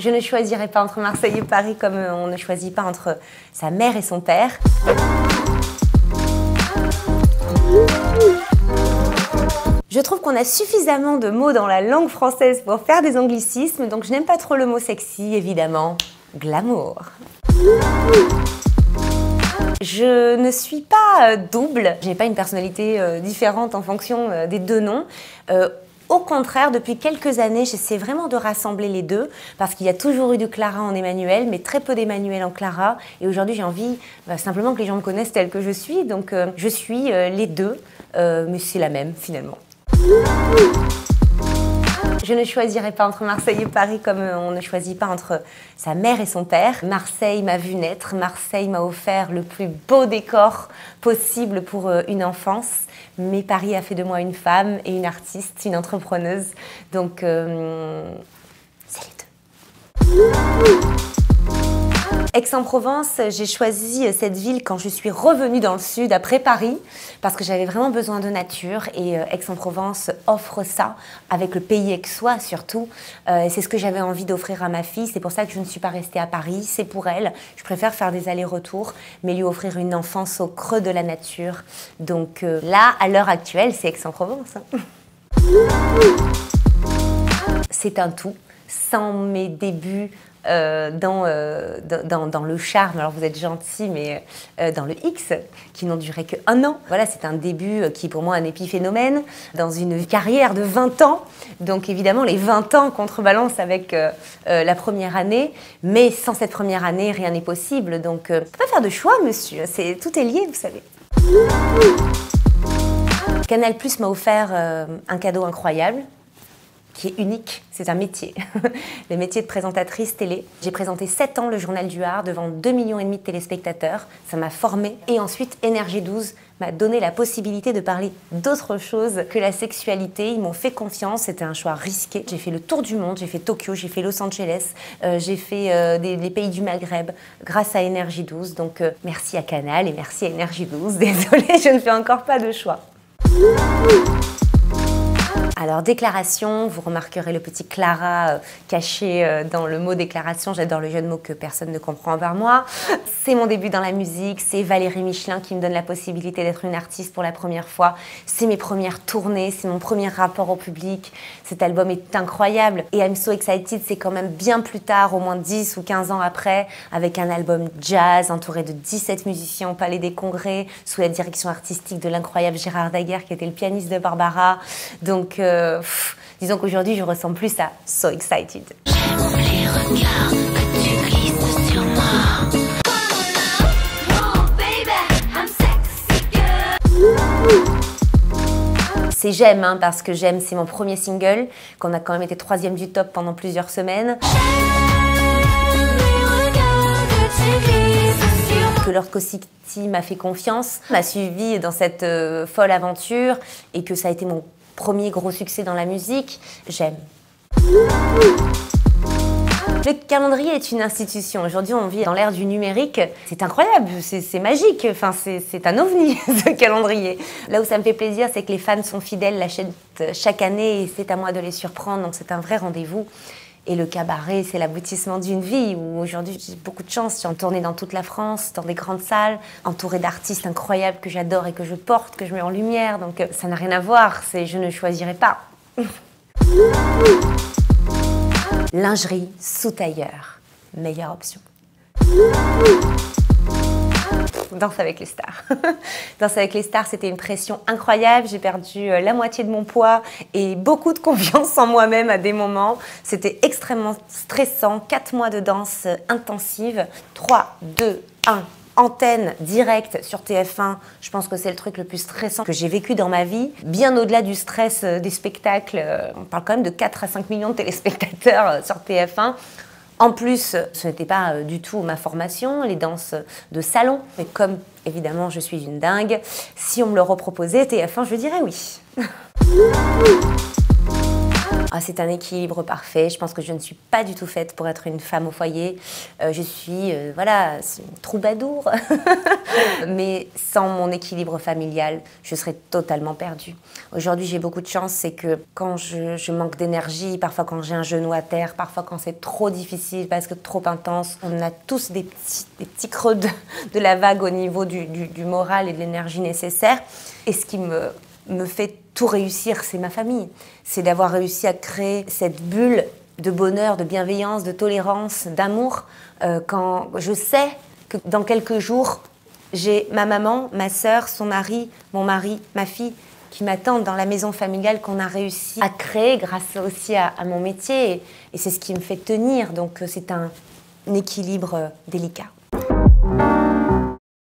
Je ne choisirai pas entre Marseille et Paris comme on ne choisit pas entre sa mère et son père. Je trouve qu'on a suffisamment de mots dans la langue française pour faire des anglicismes, donc je n'aime pas trop le mot sexy, évidemment. Glamour. Je ne suis pas double, je n'ai pas une personnalité différente en fonction des deux noms. Au contraire, depuis quelques années, j'essaie vraiment de rassembler les deux parce qu'il y a toujours eu du Clara en Emmanuel, mais très peu d'Emmanuel en Clara. Et aujourd'hui, j'ai envie simplement que les gens me connaissent telle que je suis. Donc, je suis les deux, mais c'est la même finalement. Je ne choisirai pas entre Marseille et Paris comme on ne choisit pas entre sa mère et son père. Marseille m'a vu naître, Marseille m'a offert le plus beau décor possible pour une enfance. Mais Paris a fait de moi une femme et une artiste, une entrepreneuse. Donc, c'est les deux. Aix-en-Provence, j'ai choisi cette ville quand je suis revenue dans le sud, après Paris, parce que j'avais vraiment besoin de nature et Aix-en-Provence offre ça, avec le pays aixois surtout. C'est ce que j'avais envie d'offrir à ma fille, c'est pour ça que je ne suis pas restée à Paris, c'est pour elle. Je préfère faire des allers-retours, mais lui offrir une enfance au creux de la nature. Donc là, à l'heure actuelle, c'est Aix-en-Provence. C'est un tout, sans mes débuts dans le charme, alors vous êtes gentil, mais dans le X, qui n'ont duré que 1 an. Voilà, c'est un début qui est pour moi un épiphénomène, dans une carrière de 20 ans. Donc évidemment, les 20 ans contrebalancent avec la première année, mais sans cette première année, rien n'est possible. Donc, on ne peut pas faire de choix, monsieur, tout est lié, vous savez. Canal+ m'a offert un cadeau incroyable, qui est unique, c'est un métier, le métier de présentatrice télé. J'ai présenté 7 ans le Journal du Hard devant 2,5 millions de téléspectateurs, ça m'a formée. Et ensuite, Énergie 12 m'a donné la possibilité de parler d'autre chose que la sexualité. Ils m'ont fait confiance, c'était un choix risqué. J'ai fait le tour du monde, j'ai fait Tokyo, j'ai fait Los Angeles, j'ai fait les pays du Maghreb grâce à Énergie 12. Donc merci à Canal et merci à Énergie 12. Désolée, je ne fais encore pas de choix. Alors, déclaration, vous remarquerez le petit Clara caché dans le mot déclaration. J'adore le jeu de mots que personne ne comprend envers moi. C'est mon début dans la musique, c'est Valérie Michelin qui me donne la possibilité d'être une artiste pour la première fois. C'est mes premières tournées, c'est mon premier rapport au public. Cet album est incroyable. Et I'm So Excited, c'est quand même bien plus tard, au moins 10 ou 15 ans après, avec un album jazz entouré de 17 musiciens au Palais des Congrès, sous la direction artistique de l'incroyable Gérard Daguerre, qui était le pianiste de Barbara. Donc, disons qu'aujourd'hui, je ressens plus à So Excited. J'aime les regards que tu glisses sur moi. C'est J'aime, hein, parce que J'aime, c'est mon premier single, qu'on a quand même été 3e du top pendant plusieurs semaines. Que Lord City m'a fait confiance, m'a suivi dans cette folle aventure et que ça a été mon premier gros succès dans la musique. J'aime. Le calendrier est une institution. Aujourd'hui, on vit dans l'ère du numérique. C'est incroyable, c'est magique. Enfin, c'est un ovni, ce calendrier. Là où ça me fait plaisir, c'est que les fans sont fidèles, l'achètent chaque année et c'est à moi de les surprendre. Donc, c'est un vrai rendez-vous. Et le cabaret, c'est l'aboutissement d'une vie où aujourd'hui, j'ai beaucoup de chance. Je suis en tournée dans toute la France, dans des grandes salles, entourée d'artistes incroyables que j'adore et que je porte, que je mets en lumière. Donc, ça n'a rien à voir. Je ne choisirai pas. Lingerie sous tailleur, meilleure option. Danse avec les stars. Danse avec les stars, c'était une pression incroyable. J'ai perdu la moitié de mon poids et beaucoup de confiance en moi-même à des moments. C'était extrêmement stressant. 4 mois de danse intensive. 3, 2, 1. Antenne directe sur TF1, je pense que c'est le truc le plus stressant que j'ai vécu dans ma vie. Bien au-delà du stress des spectacles, on parle quand même de 4 à 5 millions de téléspectateurs sur TF1. En plus, ce n'était pas du tout ma formation, les danses de salon. Mais comme, évidemment, je suis une dingue, si on me le reproposait, TF1, je dirais oui. Ah, c'est un équilibre parfait. Je pense que je ne suis pas du tout faite pour être une femme au foyer. Je suis, voilà, une troubadour. Mais sans mon équilibre familial, je serais totalement perdue. Aujourd'hui, j'ai beaucoup de chance, c'est que quand je manque d'énergie, parfois quand j'ai un genou à terre, parfois quand c'est trop difficile parce que trop intense, on a tous des petits creux de la vague au niveau du moral et de l'énergie nécessaire. Et ce qui me fait tout réussir, c'est ma famille. C'est d'avoir réussi à créer cette bulle de bonheur, de bienveillance, de tolérance, d'amour, quand je sais que dans quelques jours, j'ai ma maman, ma sœur, son mari, mon mari, ma fille, qui m'attendent dans la maison familiale qu'on a réussi à créer grâce aussi à mon métier. Et c'est ce qui me fait tenir. Donc c'est un équilibre délicat.